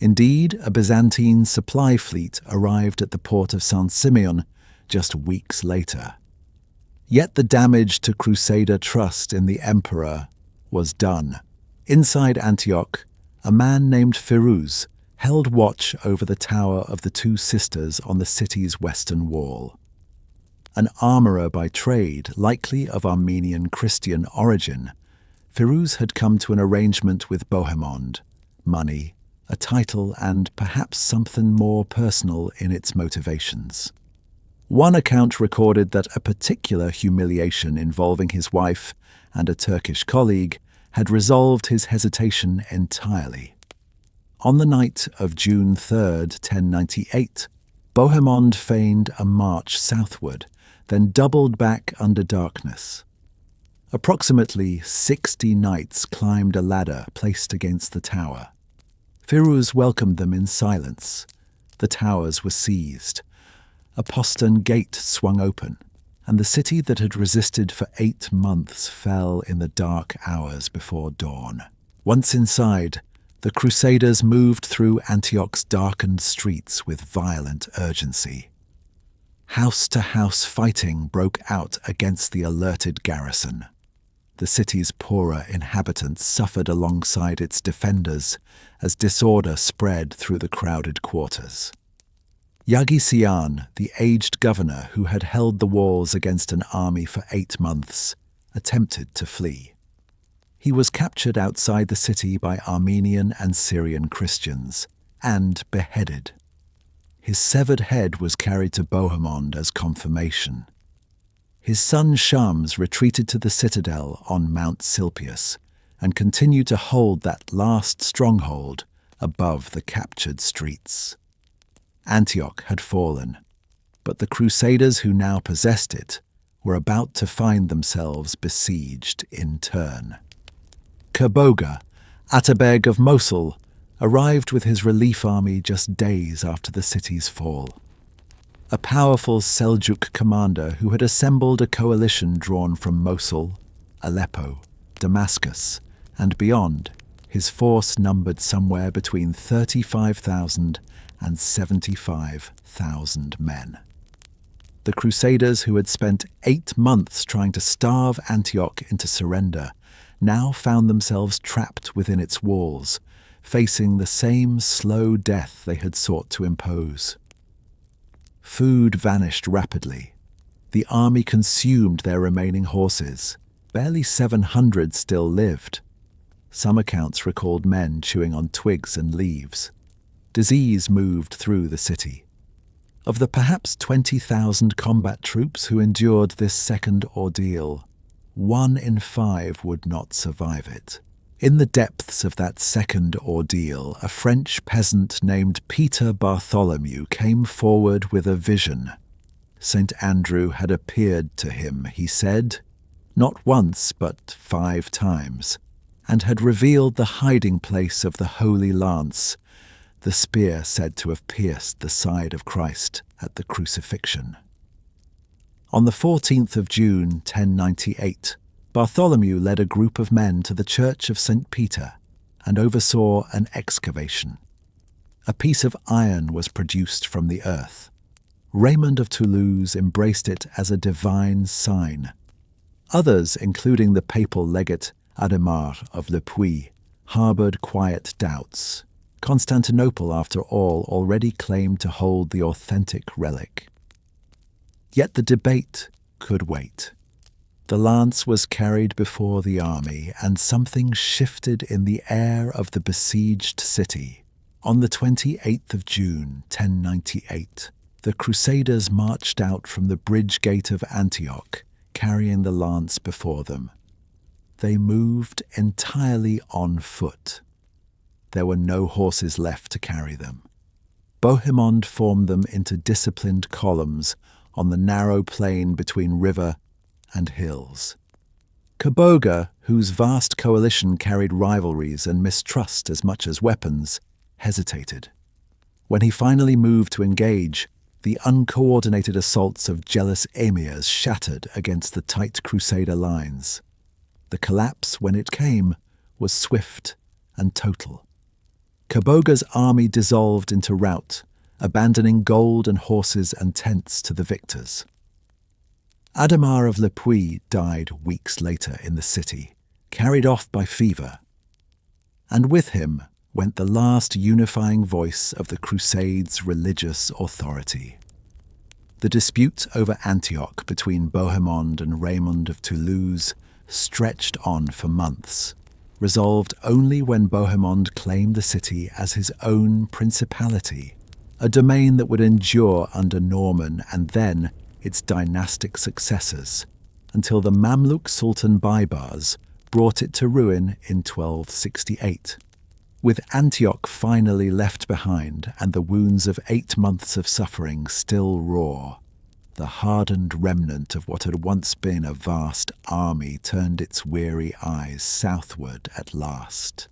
Indeed, a Byzantine supply fleet arrived at the port of San Simeon just weeks later. Yet the damage to Crusader trust in the emperor was done. Inside Antioch, a man named Firuz held watch over the Tower of the Two Sisters on the city's western wall. An armourer by trade, likely of Armenian Christian origin, Firuz had come to an arrangement with Bohemond: money, a title, and perhaps something more personal in its motivations. One account recorded that a particular humiliation involving his wife and a Turkish colleague had resolved his hesitation entirely. On the night of June 3rd, 1098, Bohemond feigned a march southward, then doubled back under darkness. Approximately 60 knights climbed a ladder placed against the tower. Firuz welcomed them in silence. The towers were seized. A postern gate swung open, and the city that had resisted for 8 months fell in the dark hours before dawn. Once inside, the Crusaders moved through Antioch's darkened streets with violent urgency. House-to-house fighting broke out against the alerted garrison. The city's poorer inhabitants suffered alongside its defenders as disorder spread through the crowded quarters. Yaghi-Sian, the aged governor who had held the walls against an army for 8 months, attempted to flee. He was captured outside the city by Armenian and Syrian Christians and beheaded. His severed head was carried to Bohemond as confirmation. His son Shams retreated to the citadel on Mount Silpius and continued to hold that last stronghold above the captured streets. Antioch had fallen, but the Crusaders who now possessed it were about to find themselves besieged in turn. Kerboga, Atabeg of Mosul, arrived with his relief army just days after the city's fall. A powerful Seljuk commander who had assembled a coalition drawn from Mosul, Aleppo, Damascus, and beyond, his force numbered somewhere between 35,000 and 75,000 men. The Crusaders, who had spent 8 months trying to starve Antioch into surrender, now found themselves trapped within its walls, facing the same slow death they had sought to impose. Food vanished rapidly. The army consumed their remaining horses. Barely 700 still lived. Some accounts recalled men chewing on twigs and leaves. Disease moved through the city. Of the perhaps 20,000 combat troops who endured this second ordeal, 1 in 5 would not survive it. In the depths of that second ordeal, a French peasant named Peter Bartholomew came forward with a vision. St. Andrew had appeared to him, he said, not once but 5 times, and had revealed the hiding place of the Holy Lance, the spear said to have pierced the side of Christ at the crucifixion. On the 14th of June, 1098, Bartholomew led a group of men to the Church of St. Peter and oversaw an excavation. A piece of iron was produced from the earth. Raymond of Toulouse embraced it as a divine sign. Others, including the papal legate Adhemar of Le Puy, harboured quiet doubts. Constantinople, after all, already claimed to hold the authentic relic. Yet the debate could wait. The lance was carried before the army, and something shifted in the air of the besieged city. On the 28th of June, 1098, the Crusaders marched out from the bridge gate of Antioch, carrying the lance before them. They moved entirely on foot. There were no horses left to carry them. Bohemond formed them into disciplined columns on the narrow plain between river and hills. Kerboga, whose vast coalition carried rivalries and mistrust as much as weapons, hesitated. When he finally moved to engage, the uncoordinated assaults of jealous emirs shattered against the tight Crusader lines. The collapse, when it came, was swift and total. Kerboga's army dissolved into rout, abandoning gold and horses and tents to the victors. Adhemar of Le Puy died weeks later in the city, carried off by fever. And with him went the last unifying voice of the Crusade's religious authority. The dispute over Antioch between Bohemond and Raymond of Toulouse stretched on for months, resolved only when Bohemond claimed the city as his own principality, a domain that would endure under Norman and then its dynastic successors, until the Mamluk Sultan Baybars brought it to ruin in 1268. With Antioch finally left behind and the wounds of 8 months of suffering still raw, the hardened remnant of what had once been a vast army turned its weary eyes southward at last,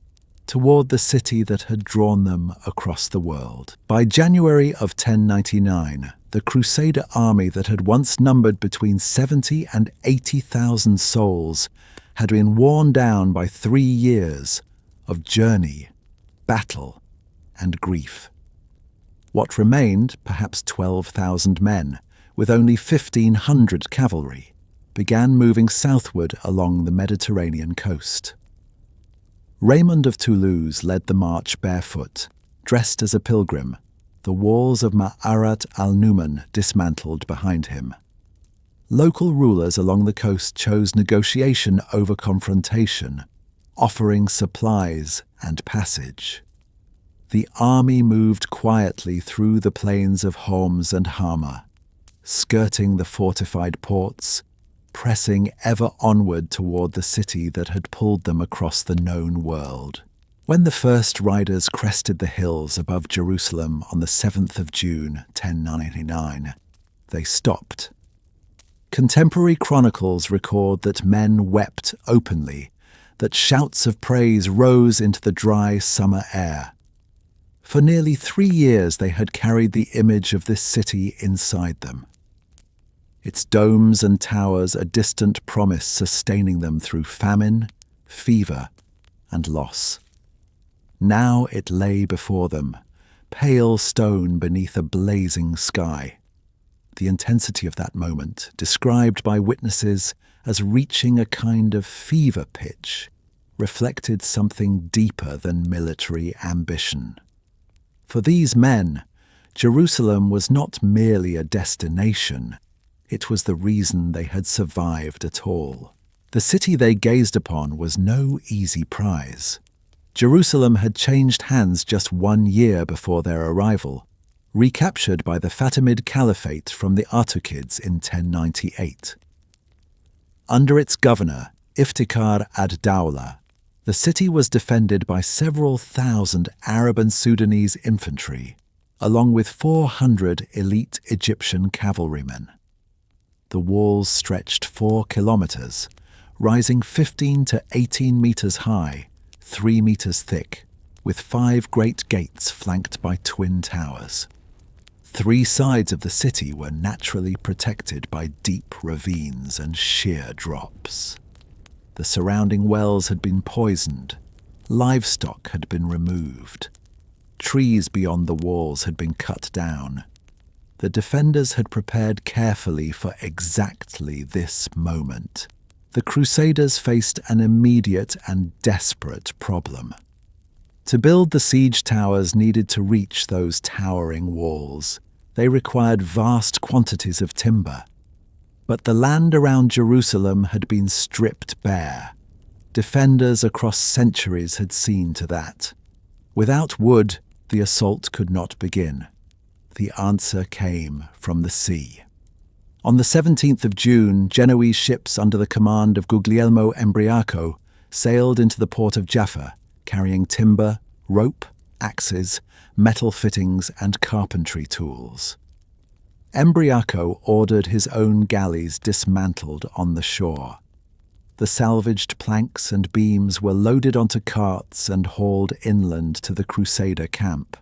toward the city that had drawn them across the world. By January of 1099, the Crusader army that had once numbered between 70 and 80,000 souls had been worn down by 3 years of journey, battle, and grief. What remained, perhaps 12,000 men, with only 1,500 cavalry, began moving southward along the Mediterranean coast. Raymond of Toulouse led the march barefoot, dressed as a pilgrim, the walls of Ma'arat al-Numan dismantled behind him. Local rulers along the coast chose negotiation over confrontation, offering supplies and passage. The army moved quietly through the plains of Homs and Hama, skirting the fortified ports, pressing ever onward toward the city that had pulled them across the known world. When the first riders crested the hills above Jerusalem on the 7th of June, 1099, they stopped. Contemporary chronicles record that men wept openly, that shouts of praise rose into the dry summer air. For nearly 3 years they had carried the image of this city inside them, its domes and towers a distant promise sustaining them through famine, fever, and loss. Now it lay before them, pale stone beneath a blazing sky. The intensity of that moment, described by witnesses as reaching a kind of fever pitch, reflected something deeper than military ambition. For these men, Jerusalem was not merely a destination, it was the reason they had survived at all. The city they gazed upon was no easy prize. Jerusalem had changed hands just 1 year before their arrival, recaptured by the Fatimid Caliphate from the Artukids in 1098. Under its governor, Iftikhar ad-Dawla, the city was defended by several thousand Arab and Sudanese infantry, along with 400 elite Egyptian cavalrymen. The walls stretched 4 kilometers, rising 15 to 18 meters high, 3 meters thick, with 5 great gates flanked by twin towers. 3 sides of the city were naturally protected by deep ravines and sheer drops. The surrounding wells had been poisoned, livestock had been removed, trees beyond the walls had been cut down. The defenders had prepared carefully for exactly this moment. The Crusaders faced an immediate and desperate problem. To build the siege towers needed to reach those towering walls. They required vast quantities of timber. But the land around Jerusalem had been stripped bare. Defenders across centuries had seen to that. Without wood, the assault could not begin. The answer came from the sea. On the 17th of June, Genoese ships under the command of Guglielmo Embriaco sailed into the port of Jaffa, carrying timber, rope, axes, metal fittings, and carpentry tools. Embriaco ordered his own galleys dismantled on the shore. The salvaged planks and beams were loaded onto carts and hauled inland to the Crusader camp.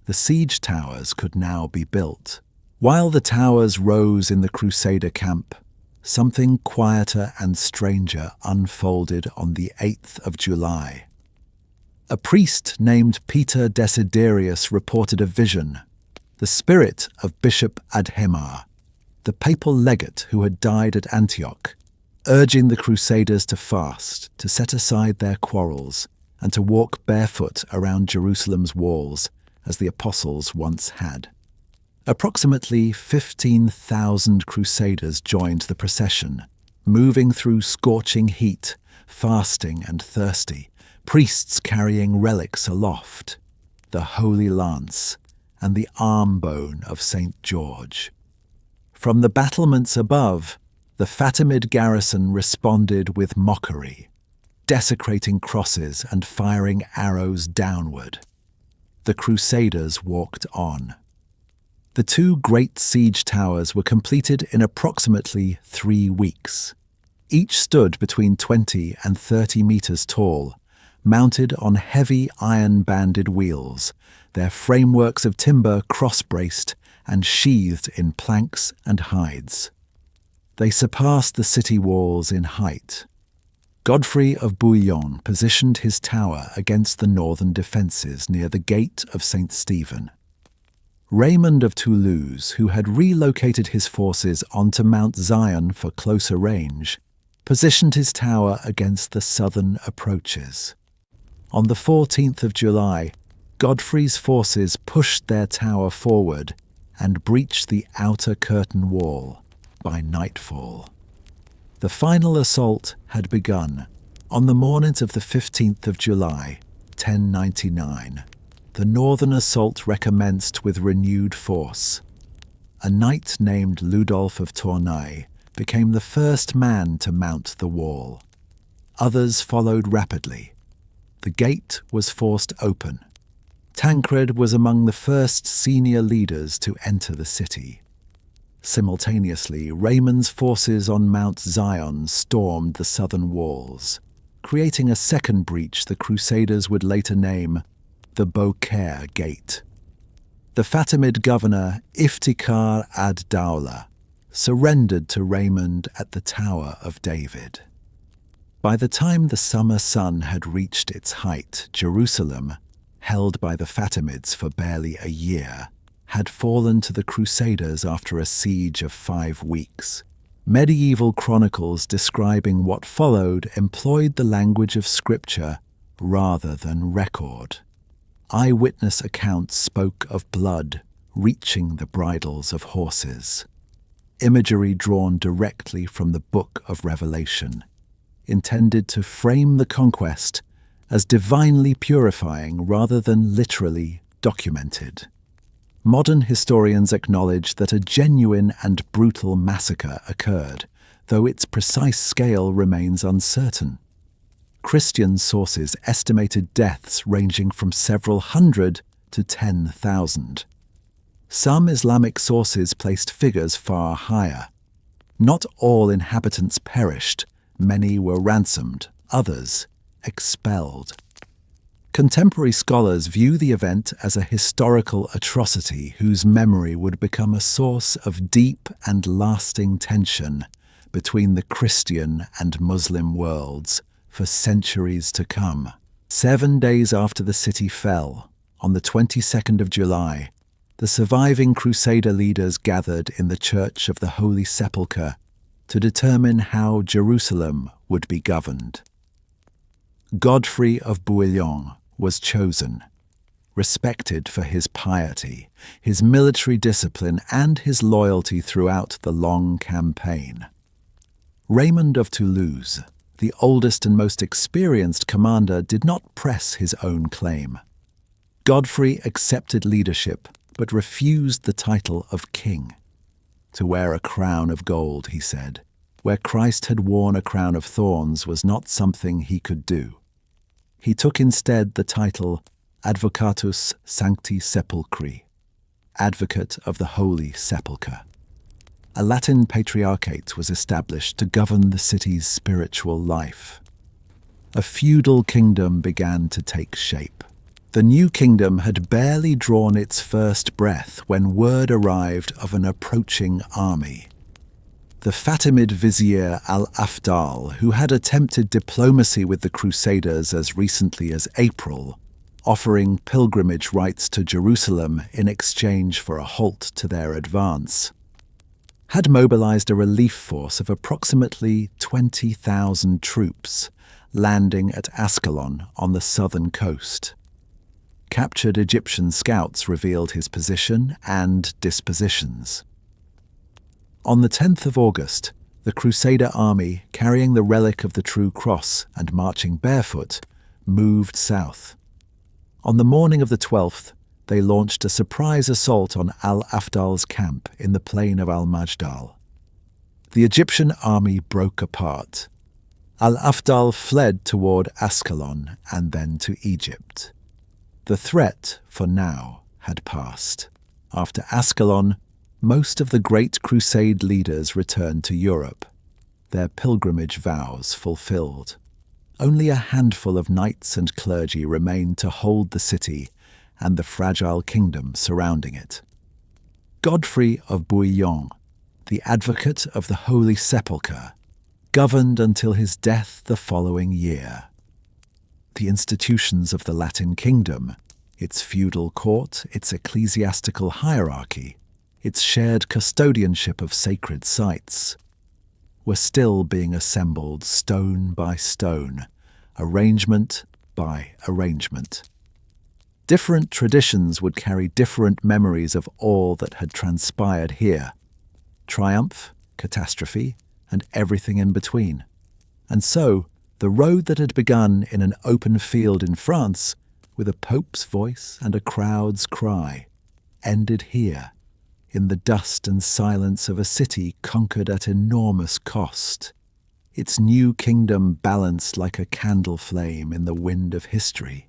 The siege towers could now be built. While the towers rose in the Crusader camp, something quieter and stranger unfolded on the 8th of July. A priest named Peter Desiderius reported a vision, the spirit of Bishop Adhemar, the papal legate who had died at Antioch, urging the Crusaders to fast, to set aside their quarrels, and to walk barefoot around Jerusalem's walls, as the apostles once had. Approximately 15,000 Crusaders joined the procession, moving through scorching heat, fasting and thirsty, priests carrying relics aloft, the Holy Lance and the arm bone of St. George. From the battlements above, the Fatimid garrison responded with mockery, desecrating crosses and firing arrows downward. The Crusaders walked on. The two great siege towers were completed in approximately 3 weeks. Each stood between 20 and 30 meters tall, mounted on heavy iron-banded wheels, their frameworks of timber cross-braced and sheathed in planks and hides. They surpassed the city walls in height. Godfrey of Bouillon positioned his tower against the northern defences near the gate of St. Stephen. Raymond of Toulouse, who had relocated his forces onto Mount Zion for closer range, positioned his tower against the southern approaches. On the 14th of July, Godfrey's forces pushed their tower forward and breached the outer curtain wall by nightfall. The final assault had begun on the morning of the 15th of July, 1099. The northern assault recommenced with renewed force. A knight named Ludolf of Tournai became the first man to mount the wall. Others followed rapidly. The gate was forced open. Tancred was among the first senior leaders to enter the city. Simultaneously, Raymond's forces on Mount Zion stormed the southern walls, creating a second breach the Crusaders would later name the Beaucaire Gate. The Fatimid governor Iftikhar ad-Dawla surrendered to Raymond at the Tower of David. By the time the summer sun had reached its height, Jerusalem, held by the Fatimids for barely a year, had fallen to the Crusaders after a siege of 5 weeks. Medieval chronicles describing what followed employed the language of scripture rather than record. Eyewitness accounts spoke of blood reaching the bridles of horses. Imagery drawn directly from the Book of Revelation, intended to frame the conquest as divinely purifying rather than literally documented. Modern historians acknowledge that a genuine and brutal massacre occurred, though its precise scale remains uncertain. Christian sources estimated deaths ranging from several hundred to 10,000. Some Islamic sources placed figures far higher. Not all inhabitants perished, many were ransomed, others expelled. Contemporary scholars view the event as a historical atrocity whose memory would become a source of deep and lasting tension between the Christian and Muslim worlds for centuries to come. 7 days after the city fell, on the 22nd of July, the surviving Crusader leaders gathered in the Church of the Holy Sepulchre to determine how Jerusalem would be governed. Godfrey of Bouillon was chosen, respected for his piety, his military discipline, and his loyalty throughout the long campaign. Raymond of Toulouse, the oldest and most experienced commander, did not press his own claim. Godfrey accepted leadership, but refused the title of king. To wear a crown of gold, he said, where Christ had worn a crown of thorns, was not something he could do. He took instead the title Advocatus Sancti Sepulchri, Advocate of the Holy Sepulchre. A Latin patriarchate was established to govern the city's spiritual life. A feudal kingdom began to take shape. The new kingdom had barely drawn its first breath when word arrived of an approaching army. The Fatimid vizier al-Afdal, who had attempted diplomacy with the Crusaders as recently as April, offering pilgrimage rights to Jerusalem in exchange for a halt to their advance, had mobilized a relief force of approximately 20,000 troops, landing at Ascalon on the southern coast. Captured Egyptian scouts revealed his position and dispositions. On the 10th of August, the Crusader army, carrying the relic of the True Cross and marching barefoot, moved south. On the morning of the 12th, they launched a surprise assault on al-Afdal's camp in the plain of al-Majdal. The Egyptian army broke apart. Al-Afdal fled toward Ascalon and then to Egypt. The threat, for now, had passed. After Ascalon, most of the great Crusade leaders returned to Europe, their pilgrimage vows fulfilled. Only a handful of knights and clergy remained to hold the city and the fragile kingdom surrounding it. Godfrey of Bouillon, the advocate of the Holy Sepulchre, governed until his death the following year. The institutions of the Latin kingdom, its feudal court, its ecclesiastical hierarchy, its shared custodianship of sacred sites, were still being assembled stone by stone, arrangement by arrangement. Different traditions would carry different memories of all that had transpired here: triumph, catastrophe, and everything in between. And so, the road that had begun in an open field in France, with a pope's voice and a crowd's cry, ended here, in the dust and silence of a city conquered at enormous cost, its new kingdom balanced like a candle flame in the wind of history.